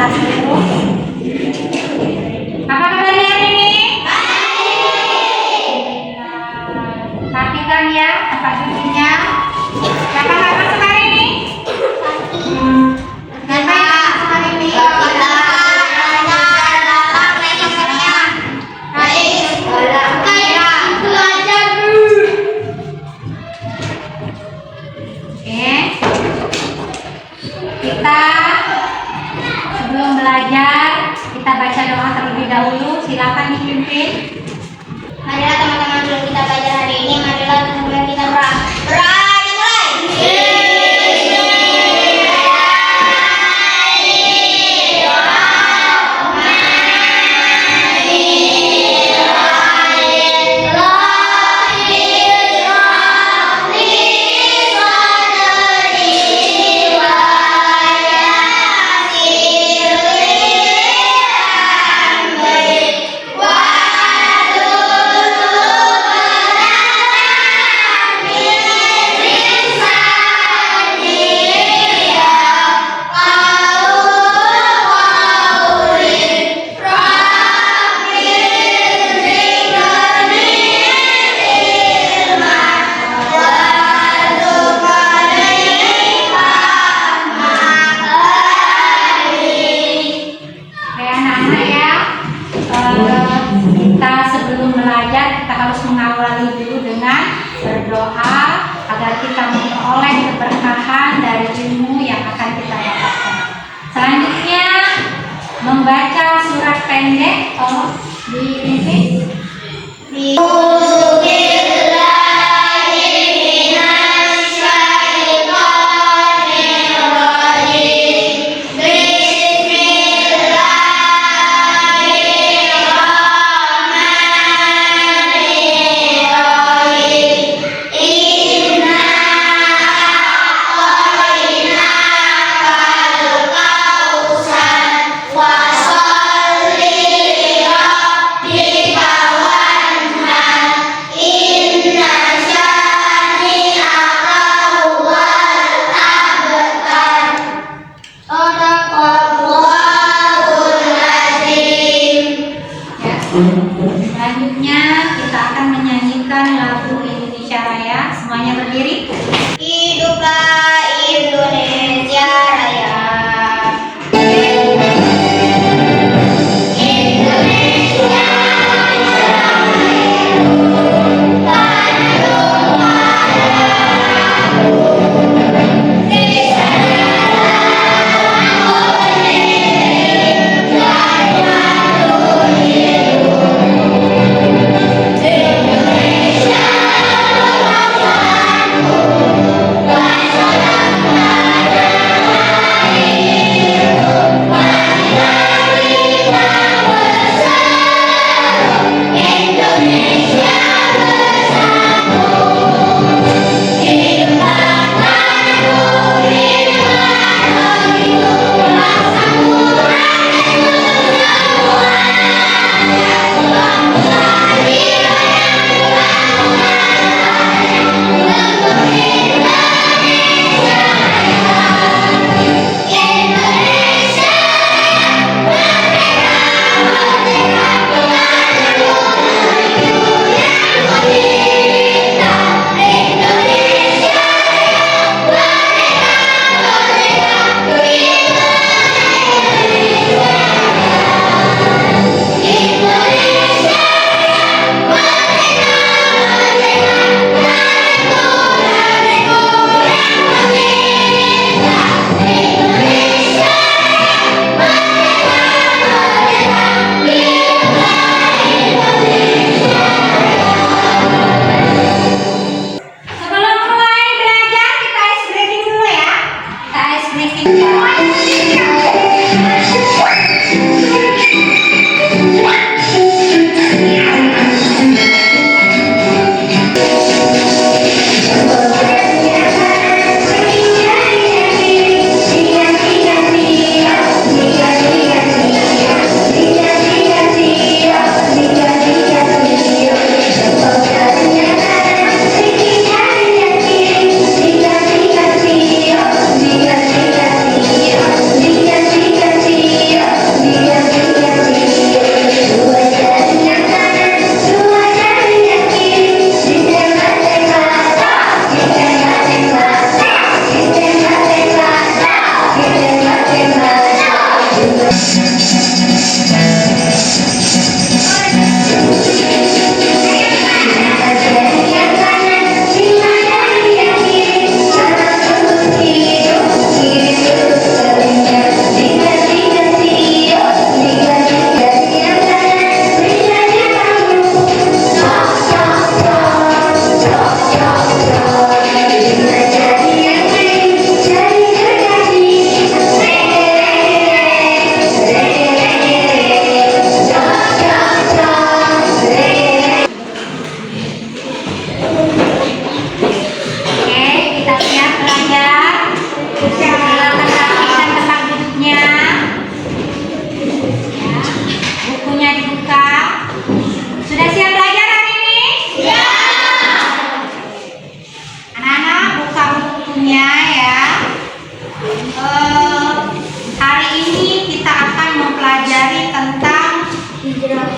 Assalamualaikum. Apa kabarnya hari ini? Perhatikan ya tempat duduknya. Siapa yang masuk hari ini? Siapa yang masuk hari ini? Kita sebelum belajar kita baca doa terlebih dahulu. Silakan dipimpin. Marilah teman-teman, sebelum kita belajar hari ini, marilah kemudian kita berdoa. Kita sebelum belajar kita harus mengawali dulu dengan berdoa agar kita memperoleh keberkahan dari ilmu yang akan kita dapatkan. Selanjutnya membaca surat pendek. Tolong dipimpin. Selanjutnya kita akan menyanyikan lagu Indonesia Raya. Semuanya berdiri. Hiduplah Indonesia Raya. Indonesia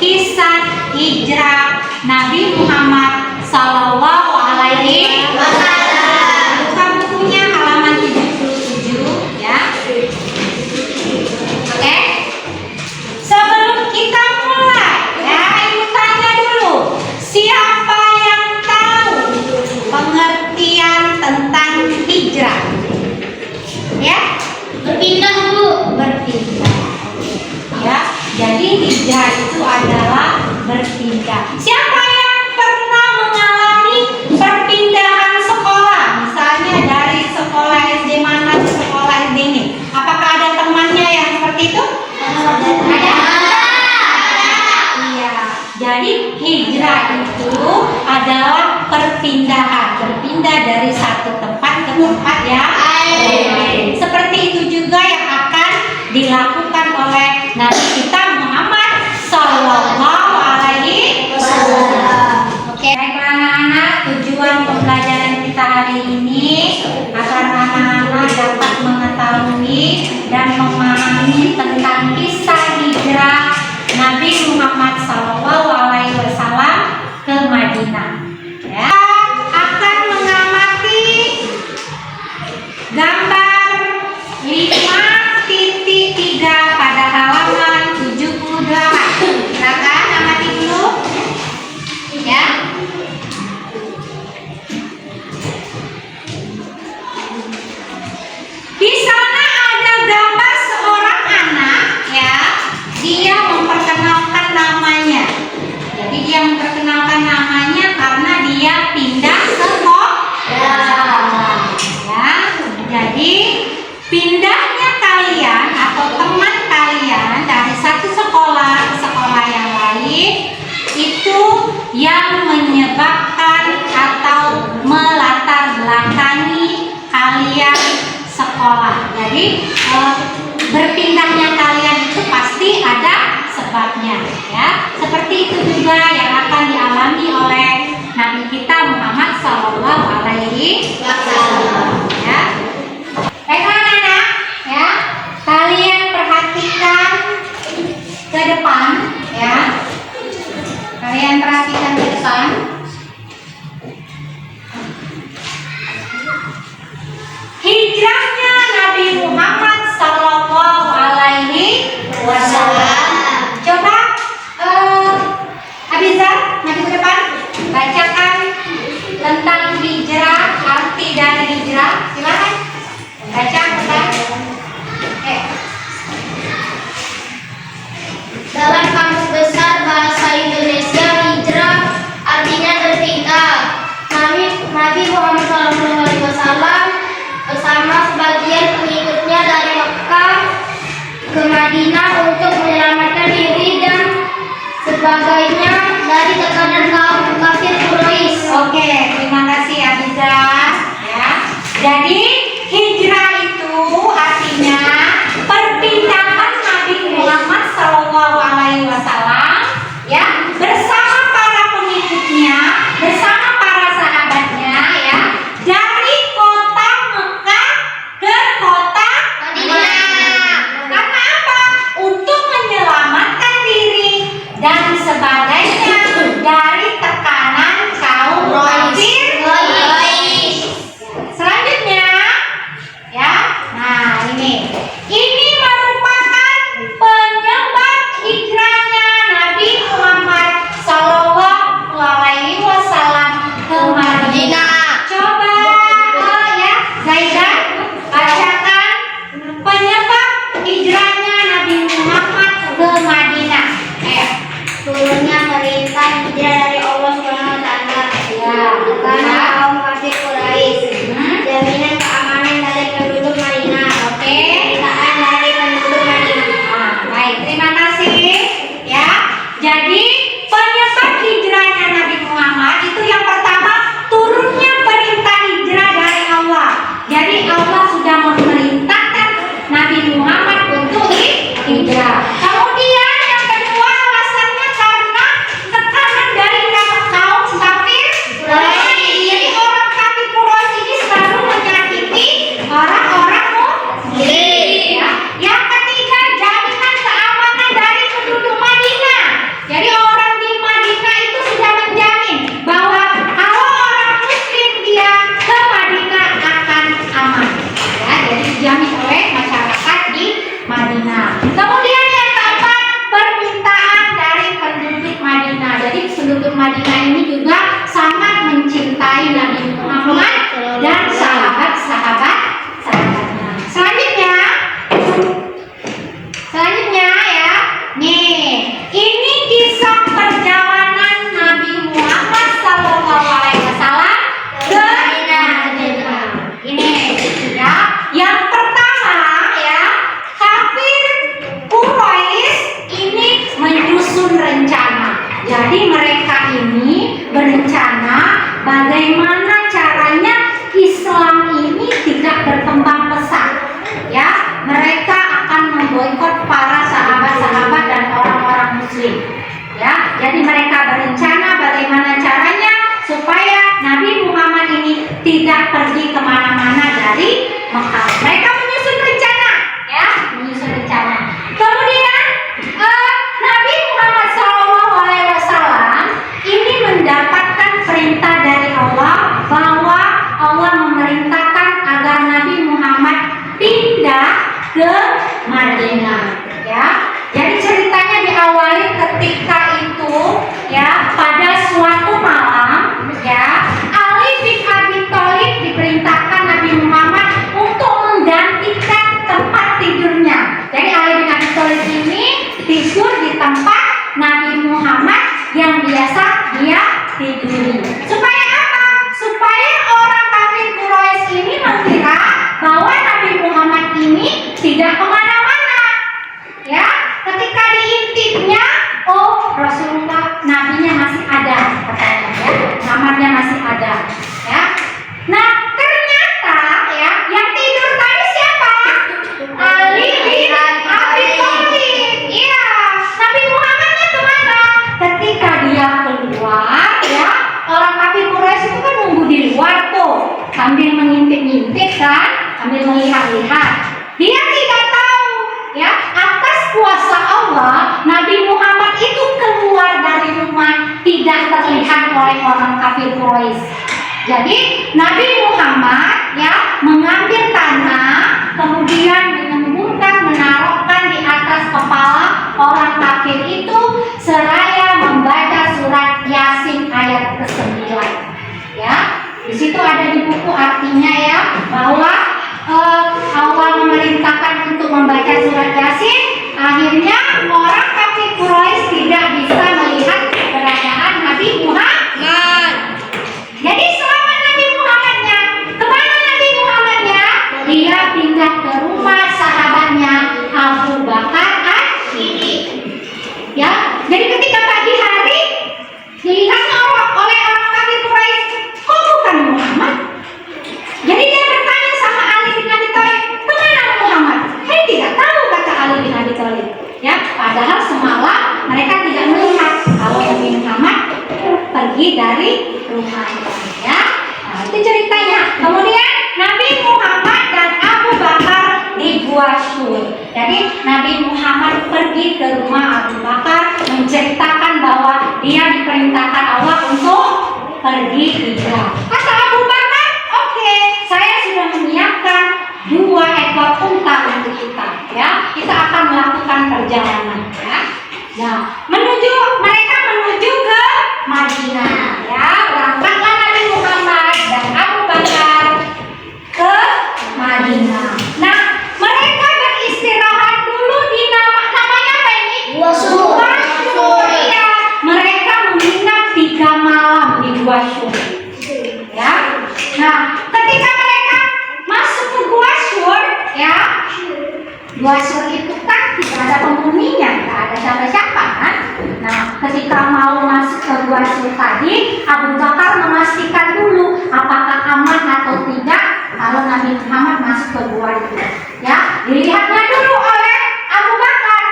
Kisah hijrah Nabi Muhammad Sallallahu Alaihi Wasallam. Buka bukunya halaman 77 ya. Oke. Sebelum kita mulai, ya ibu tanya dulu, siapa yang tahu pengertian tentang hijrah? Ya, Berpindah, Bu. berpindah. Ya, jadi hijrah itu adalah berpindah. Siapa yang pernah mengalami perpindahan sekolah? Misalnya dari sekolah SD mana ke sekolah SD ini. Apakah ada temannya yang seperti itu? Ada. Iya. Jadi hijrah itu adalah perpindahan, berpindah dari satu tempat ke tempat yang lain. Seperti itu juga yang akan dilakukan oleh Nabi kita Muhammad Sallallahu Alaihi Wasallam. Oke, baiklah anak-anak, tujuan pembelajaran kita hari ini agar anak-anak dapat mengetahui dan memahami tentang kisah hijrah Nabi Muhammad Sallallahu Alaihi Wasallam ke Madinah. Ya, akan mengamati gambar 5.3 pada halaman 78. Silakan amati dulu. Ya. Di sana ada gambar seorang anak ya. Dia memperkenalkan namanya. Jadi dia memperkenalkan namanya karena dia pindah sekolah. Ya. Jadi pindahnya kalian atau teman kalian dari satu sekolah ke sekolah yang lain itu yang menyebabkan atau melatar belakangi kalian sekolah. Jadi berpindahnya kalian itu pasti ada sebabnya ya. Seperti itu juga yang akan dialami oleh Nabi kita Muhammad Sallallahu Alaihi Wasallam ya. Baiklah anak-anak ya, kalian perhatikan ke depan ya. Kalian perhatikan ke depan. Hijrahnya Nabi Muhammad Sallallahu Alaihi Wasallam. Coba Abizar, maju ke depan, bacakan tentang hijrah, arti dari hijrah. Silakan. Baca tentang. Dalam Kamus Besar Bahasa Indonesia, hijrah artinya berpindah. Nabi Muhammad SAW bersama sebagian pengikutnya dari Mekah ke Madinah untuk menyelamatkan diri dan sebagainya dari tekanan kaum kafir Quraisy. Oke, terima kasih Abizar ya. Jadi hijrah itu artinya perpindahan Nabi Muhammad Sallallahu Alaihi Wasallam ya bersama para pengikutnya, bersama para sahabatnya ya dari kota Mekah ke kota Madinah. Karena apa? Tidak. Kemudian yang kedua alasannya karena tekanan dari kaum kafir Quraisy. Jadi orang kafir Quraisy ini selalu menyakiti orang-orang Muslim. Ya. Yang ketiga jaminan keamanan dari penduduk Madinah. Jadi orang di Madinah itu sudah menjamin bahwa kalau orang Muslim dia ke Madinah akan aman. Ya, jadi dijamin oleh masyarakat di Madinah. Kemudian yang keempat, permintaan dari penduduk Madinah. Jadi penduduk Madinah ini juga sangat mencintai Nabi Muhammad dan sahabatnya. Selanjutnya ya, nih ini kisah perjalanan Nabi Muhammad SAW ke Madinah. Ini ya, yang pertama ya, kafir Quraisy ini menyusun rencana. Jadi mereka ini berencana bagaimana caranya Islam ini tidak berkembang pesat. Ya, mereka akan memboikot para sahabat-sahabat dan orang-orang Muslim. Ya, jadi mereka berencana bagaimana caranya supaya Nabi Muhammad ini tidak pergi kemana-mana dari Mekah. Mereka menyusun rencana, ya, menyusun rencana. Kemudian Nabi Muhammad SAW ini mendapatkan perintah dari Allah bahwa Allah memerintahkan agar Nabi Muhammad pindah ke Madinah. Ya, jadi ceritanya diawali ketika itu, ya, pada suatu malam, ya, Ali bin Abi Thalib diperintahkan Nabi Muhammad untuk menggantikan tempat tidurnya. Jadi Ali bin Abi Thalib ini tidur di tempat Nabi Muhammad yang biasa dia tiduri. Supaya apa? Supaya orang kafir Quraisy ini mengira bahwa Nabi Muhammad ini tidak kemana-mana. Ya, ketika diintipnya, oh Rasulullah, nabinya masih ada, katanya ya, kamarnya masih ada. Ya, nah ternyata ya, yang tidur tadi siapa? Ali bin Abi Thalib. Iya, Nabi Muhammadnya kemana? Ketika dia keluar, ya, orang kafir Quraisy itu kan nunggu di luar tuh, sambil mengintip-ngintip kan, sambil melihat-lihat. Dia tidak tahu, ya, atas kuasa Allah, Nabi Muhammad itu keluar dari rumah tidak terlihat oleh orang kafir Quraisy. Jadi Nabi Muhammad, ya, mengambil tanah, kemudian menyemburkan, menaruhkan di atas kepala orang kafir itu seraya membaca surat Yasin ayat ke-9. Ya, di situ ada di buku artinya ya, bahwa Allah memerintahkan untuk membaca surat Yasin. Akhirnya orang kafir Quraisy tidak bisa melihat keberadaan Nabi Muhammad. Jadi selamat Nabi Muhammadnya. Kemana Nabi Muhammadnya? Dia pindah ke rumah sahabatnya Abu Bakar As-Siddiq. Ya, jadi ketika pagi hari dilihatnya oleh orang kafir Quraisy, kok bukan Muhammad? Jadi dia bertanya sama Ali bin Abi Thalib, kemana Muhammad? Tidak tahu, kata Ali bin Abi Thalib. Ya, padahal semalam mereka tidak melihat kalau Nabi Muhammad pergi dari rumahnya. Ya, nah, itu ceritanya. Kemudian Nabi Muhammad dan Abu Bakar di Gua Syur. Jadi Nabi Muhammad pergi ke rumah Abu Bakar menceritakan bahwa dia diperintahkan Allah untuk pergi hijrah. Kata Abu Bakar, oke, saya sudah menyiapkan 2 ekor unta untuk kita. Ya, kita akan melakukan perjalanan. Ya, nah, mereka menuju ke Madinah. Ya, berangkatlah Nabi Muhammad dan Abu Bakar ke Madinah. Nah, mereka beristirahat dulu di namanya apa ini? Gua Syur. Ya, mereka menginap 3 malam di Gua Syur. Ya, nah ketika mereka masuk ke Gua Syur, ya, Gua Syur itu kan tidak ada penghuninya, tidak ada siapa-siapa kan. Nah, ketika mau masuk ke Gua Syur tadi, Abu Bakar memastikan dulu apakah aman atau tidak kalau Nabi Muhammad masuk ke gua itu. Ya, dilihatnya dulu oleh Abu Bakar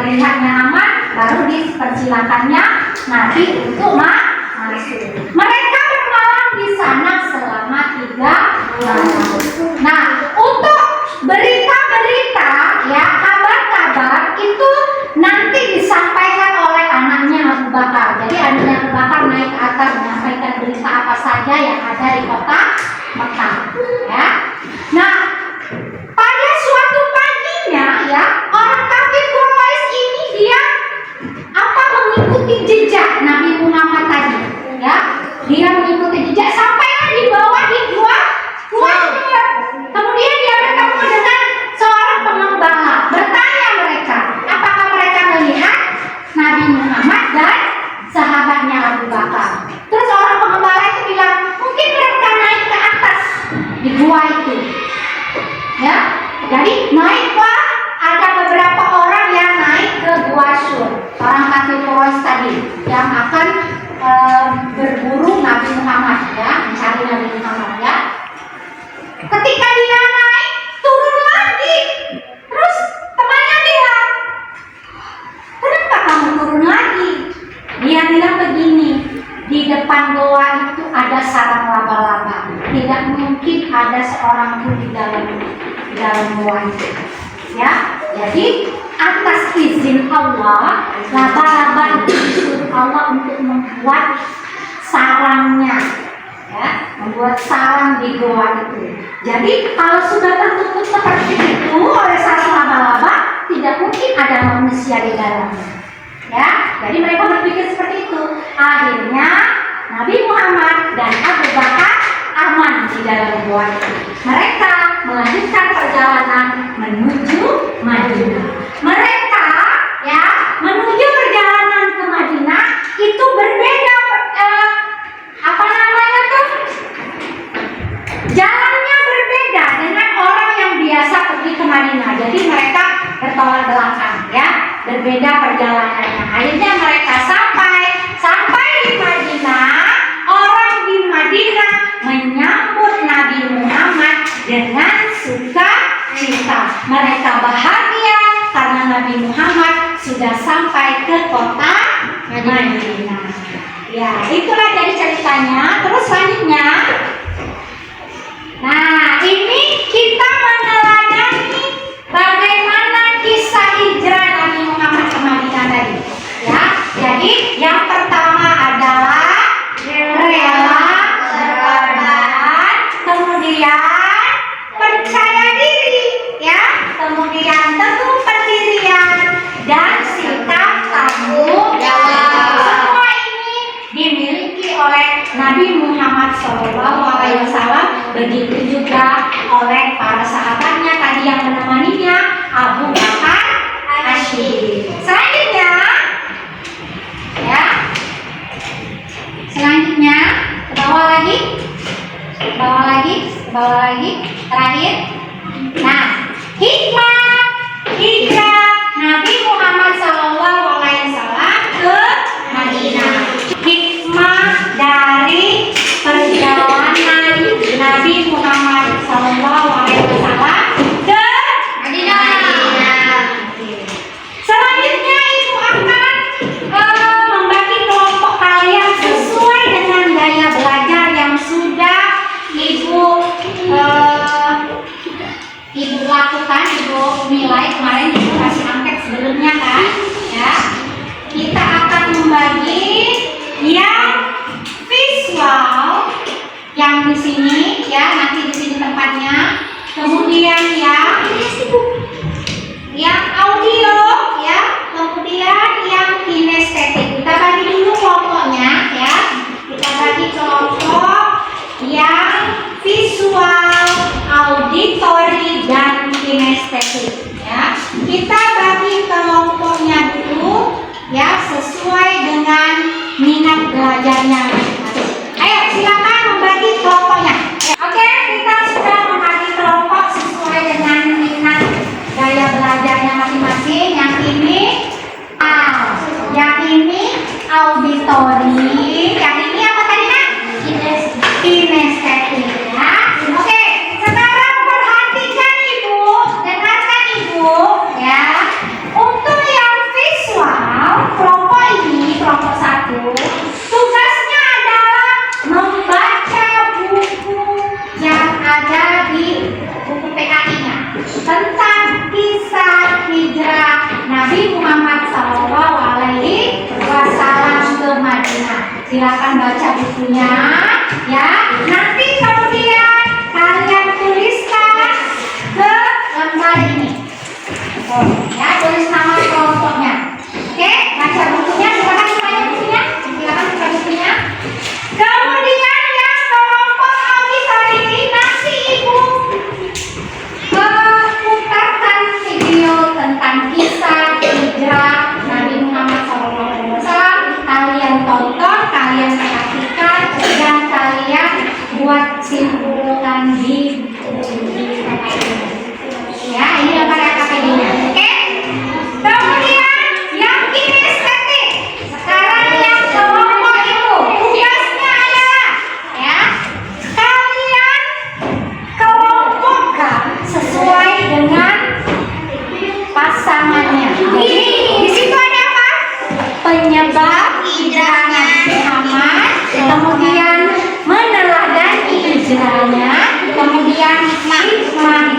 dilihatnya aman, baru dipersilakannya Nabi untuk masuk. Mereka bermalam di sana selama 3 malam. Nah, untuk berita-berita, ya, kabar-kabar itu nanti disampaikan oleh anaknya Abu Bakar. Jadi anaknya Abu Bakar naik ke atas menyampaikan berita apa saja yang ada di kota Mekah, ya. Nah, pada suatu paginya, ya, orang kafir Quraisy ini dia mengikuti jejak Nabi Muhammad tadi, ya. Dia mengikuti jejak sampailah di bawah di gua Sur. Kemudian dia bertemu dengan seorang pengembala. Bertanya mereka, apakah mereka melihat Nabi Muhammad dan sahabatnya Abu Bakar? Terus orang pengembala itu bilang, mungkin mereka naik ke atas di gua itu, ya. Jadi naiklah, ada beberapa orang yang naik ke gua Sur, orang kafir Quraisy tadi yang akan berburu Nabi Muhammad, ya, mencari Nabi Muhammad, ya. Ketika dia naik, turun lagi. Terus temannya bilang, kenapa kamu turun lagi? Dia bilang begini, di depan goa itu ada sarang laba-laba. Tidak mungkin ada seorang pun di dalam goa itu, ya. Jadi atas izin Allah, laba-laba itu disuruh Allah untuk membuat sarangnya, ya, membuat sarang di goa itu. Jadi kalau sudah tertutup seperti itu oleh sarang laba-laba, tidak mungkin ada manusia di dalamnya, ya. Jadi mereka berpikir seperti itu. Akhirnya Nabi Muhammad dan Abu Bakar aman di dalam goa itu. Mereka melanjutkan perjalanan menuju Madinah. Mereka, ya, menuju perjalanan ke Madinah itu berbeda, jalannya berbeda dengan orang yang biasa pergi ke Madinah. Jadi mereka bertolak belakang, ya, berbeda perjalanannya. Akhirnya mereka sampai di Madinah. Orang di Madinah menyambut Nabi Muhammad dengan sukacita. Mereka bahagia karena Nabi Muhammad sudah sampai ke kota Madinah. Ya, itulah jadi ceritanya. Terus selanjutnya, nah, ini kita meneladani bagaimana kisah hijrah Nabi Muhammad ke Madinah tadi, ya. Jadi yang pertama adalah rela berkorban, kemudian percaya diri, ya, kemudian teguh pendirian dan sikap tanggung jawab. Semua ini dimiliki oleh Nabi Muhammad SAW, begitu juga oleh para sahabatnya tadi yang menemaninya, Abu Bakar As-Siddiq. Selanjutnya, ya, selanjutnya ke bawah lagi, terakhir. Nah, hijrah Nabi Muhammad SAW ke Madinah. Hikmah dari perjalanan Nabi Muhammad SAW ke Madinah. Selanjutnya Ibu akan membagi kelompok kalian sesuai dengan gaya belajar yang sudah Ibu lakukan, Ibu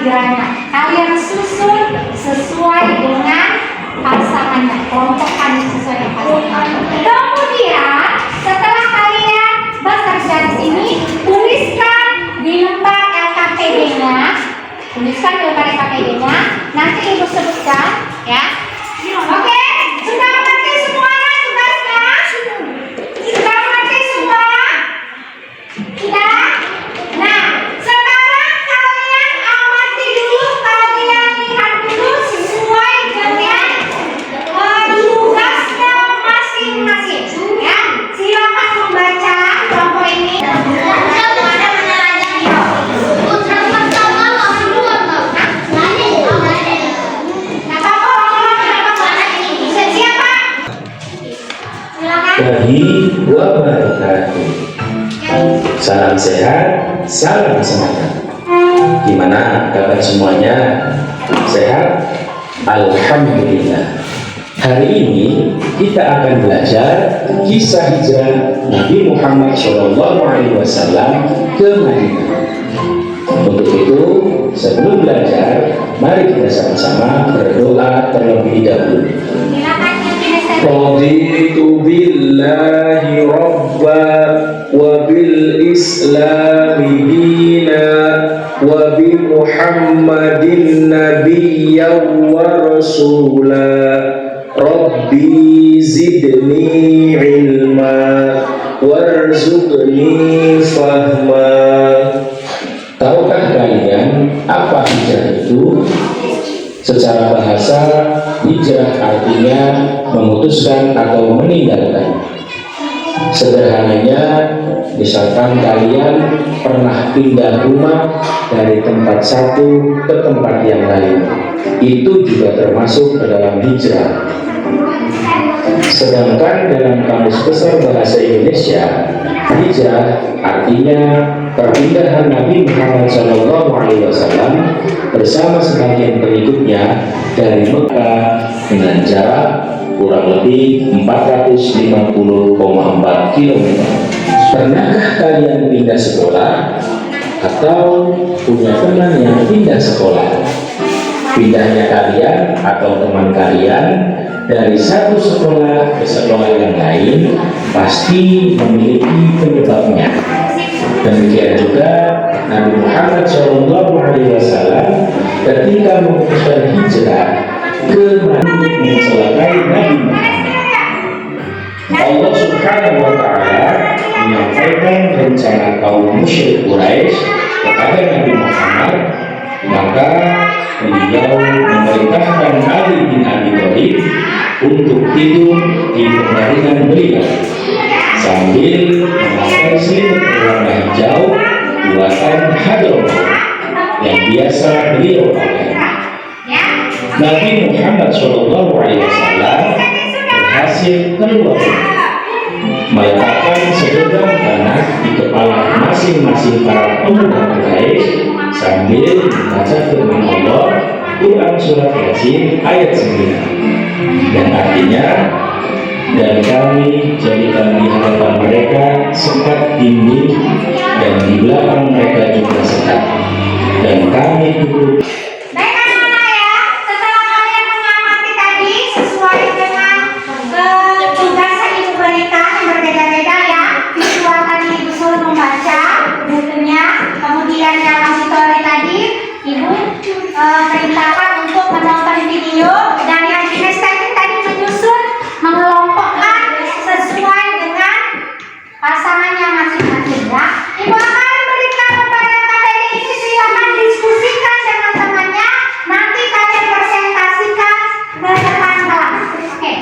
gilirannya. Kalian susun sesuai dengan pasangannya, kelompokkan sesuai dengan pasangannya. Kemudian setelah kalian bekerja di sini, tuliskan di lembar LKPD-nya. Tuliskan di lembar LKPD-nya. Nanti ibu sebutkan, ya. Oke, sudah mengerti semua tugasnya? Sudah mengerti semua? Tidak? Nah, sekarang kalian amati dulu, kalian lihat dulu sesuai dengan tugasnya masing-masing. Ya, silakan membaca kelompok ini. Wahi wabarakatuh. Salam sehat, salam semangat. Gimana kabar semuanya? Sehat? Alhamdulillah. Hari ini kita akan belajar kisah hijrah Nabi Muhammad SAW ke Madinah. Untuk itu, sebelum belajar, mari kita sama-sama berdoa terlebih dahulu. Raditu billahi rabba wa bil islami dina wa bi muhammadin nabiyyan wa rasula rabbi zidni ilma warzuqni fahma. Tahukah kalian apa hijrah itu? Secara bahasa, hijrah artinya memutuskan atau meninggalkan. Sederhananya, misalkan kalian pernah pindah rumah dari tempat satu ke tempat yang lain, itu juga termasuk ke dalam hijrah. Sedangkan dalam Kamus Besar Bahasa Indonesia, hijrah artinya perpindahan Nabi Muhammad SAW bersama sebagian pengikutnya dari Mekah dengan jarak kurang lebih 450,4 km. Pernahkah kalian pindah sekolah atau punya teman yang pindah sekolah? Pindahnya kalian atau teman kalian dari satu sekolah ke sekolah yang lain pasti memiliki penyebabnya. Demikian juga Nabi Muhammad SAW ketika memutuskan hijrah ke Madinah mencelakai Nabi Muhammad, Allah Subhanahu wa Ta'ala menyampaikan rencana kaum musyrik Quraisy kepada Nabi Muhammad, maka beliau memerintahkan Ali bin Abi Thalib untuk tidur di pembaringan beliau sambil memakai selimut berwarna hijau buatan Hadramaut yang biasa beliau pakai. Nabi Muhammad SAW berhasil keluar, meletakkan segenggam tanah di kepala masing-masing para pemuda Quraisy sambil membaca firman Allah Quran Surat Yasin ayat 9, dan artinya, dan kami jadikan di hadapan mereka sekat dinding dan di belakang mereka juga sekat, dan kami duduk. Baik anak-anak ya, setelah kalian mengamati tadi sesuai dengan tugas yang ibu berikan yang berbeda-beda ya. Visual tadi ibu suruh membaca bukunya, kemudian yang auditori tadi ibu perintahkan untuk menonton video, dan yang kinestetik tadi menyusun mengelompokkan sesuai dengan pasangannya masing-masing ya. Ibu akan berikan kepada KTD ini, silakan diskusikan dengan temannya, nanti kalian presentasikan ke depan kelas. Oke.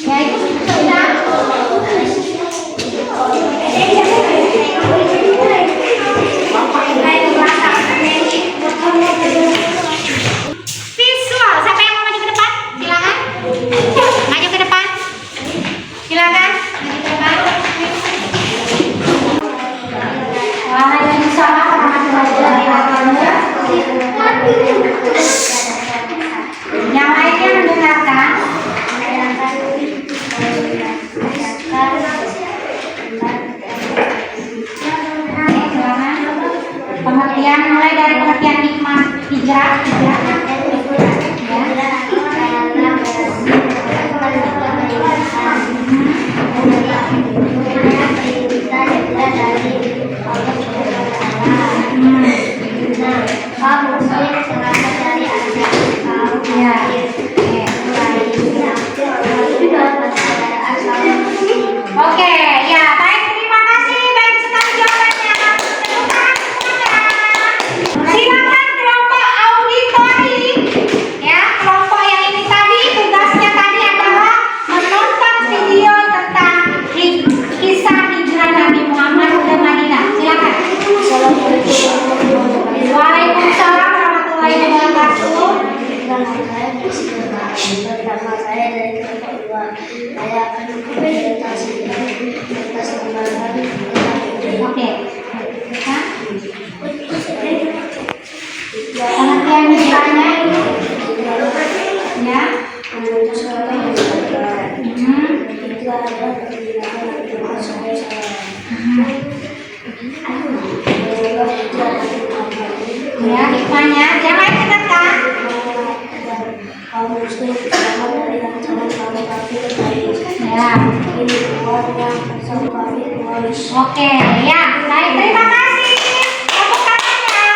Ya, itu sudah. Visual, siapa yang mau maju ke depan? Silakan. pertama saya dari kelompok 2. Saya akan mempresentasikan tentang pengembangan Oke. Pengertian hijrahnya ya. menurut seorang yang sabar. Itu adalah perjalanan agama saya. Ya, hikmahnya jangan ditekan. Kaum muslim selamat dari ancaman kaum kafir dari Ya. ini keluarga kaum kafir Quraisy. Oke, ya. Baik, terima kasih. Tepuk tangannya.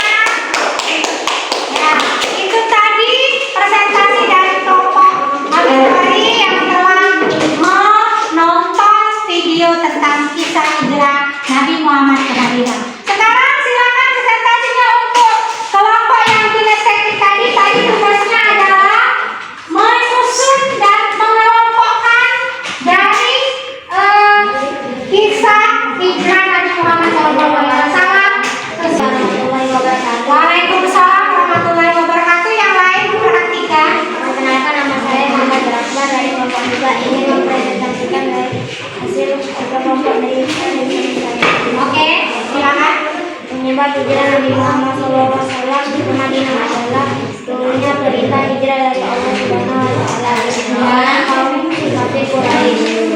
Ya, itu tadi presentasi dari tokoh Abdul yang telah menonton video tentang kisah hijrah Nabi Muhammad ke Madinah. Sekarang silakan presentasinya untuk kelompok yang punya teknik tadi. Tadi tugasnya adalah menyusun dan mengelompokkan dari kisah hijrah Nabi Muhammad SAW. Waalaikumsalam warahmatullahi wabarakatuh. Yang lain perhatikan. Perkenalkan, nama saya Muhammad Rahman dari kelompok 2, ingin mempresentasikan dari hasil kelompok dari Oke, silakan. penyebab hijrah Nabi Muhammad SAW ke Madinah adalah turunnya perintah hijrah dari Allah Subhanahu wa Ta'ala. Kaum kafir Quraisy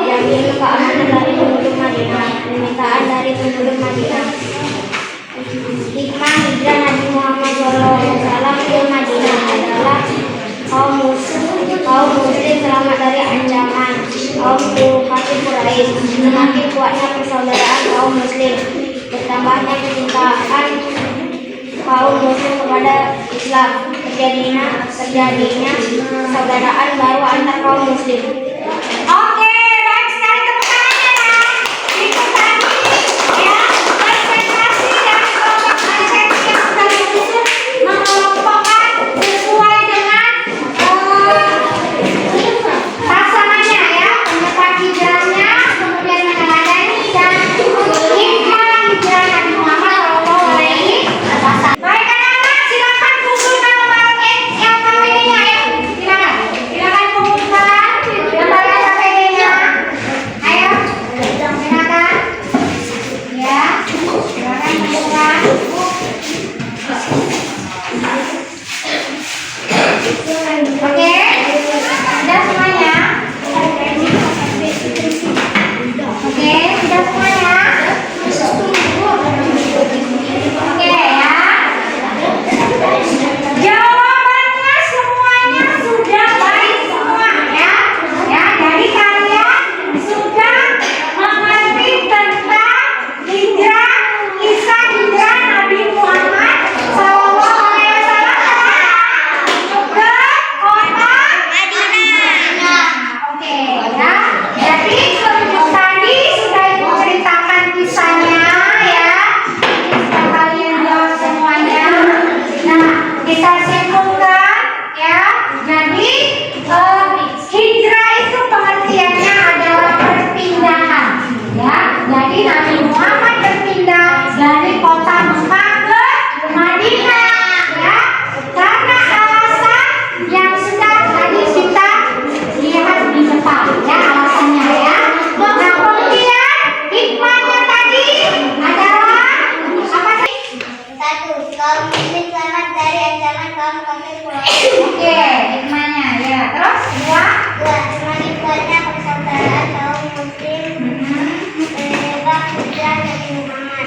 yang ingin keamanan dari penduduk Madinah, permintaan dari penduduk Madinah. Hikmah hijrah Nabi Muhammad SAW ke Madinah adalah kaum muslim selamat dari ancaman kaum kafir Quraisy, semakin kuatnya persaudaraan kaum muslim, bertambahnya kecintaan kaum muslim kepada Islam, terjadinya persaudaraan baru antar kaum muslim. Oke, baik sekali, tepuk tangannya ya. Itu tadi ya presentasi dari kelompok ASEP yang sudah disusun mengelompokkan sesuai dengan pasangannya ya, penyebab hijrahnya, kemudian meneladani dan hikmah hijrah Nabi Muhammad SAW. Baik anak-anak, silakan kumpulkan nomor yang KPD-nya ya. Silakan kumpulkan nomor KPD-nya. Ayo, silakan. Ya, silakan kumpulkan. Oke, sudah semuanya. Oke, sudah semuanya. Oke ya. Jawabannya semuanya sudah baik semua ya. Ya, jadi kalian sudah mengerti tentang hijrah, kisah hijrah Nabi Muhammad SAW ke kota Madinah. Oke ya. Jadi tadi sudah ibu ceritakan kisahnya ya. Sudah kalian jawab semuanya. Nah, kita simpulkan ya. Jadi hijrah itu pengertiannya adalah perpindahan ya. Jadi Nabi Muhammad berpindah dari kota Mekah ke Madinah ya. Karena alasan yang sudah tadi kita lihat di depan ya, alasannya ya. Nah, kemudian hikmahnya tadi adalah apa sih? 1. Kaum muslim selamat dari ancaman kaum kafir Quraisy. Oke, hikmahnya ya. Terus 2. Semakin kuatnya persaudaraan kaum muslim, penyebab hijrah Nabi Muhammad.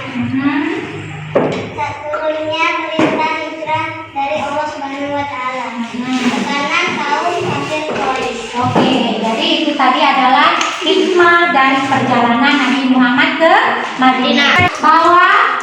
Turunnya perintah hijrah dari Allah Subhanahu wa Ta'ala. Tekanan kaum kafir Quraisy. Oke, jadi itu tadi adalah hikmah dari perjalanan Nabi Muhammad ke Madinah. Bahwa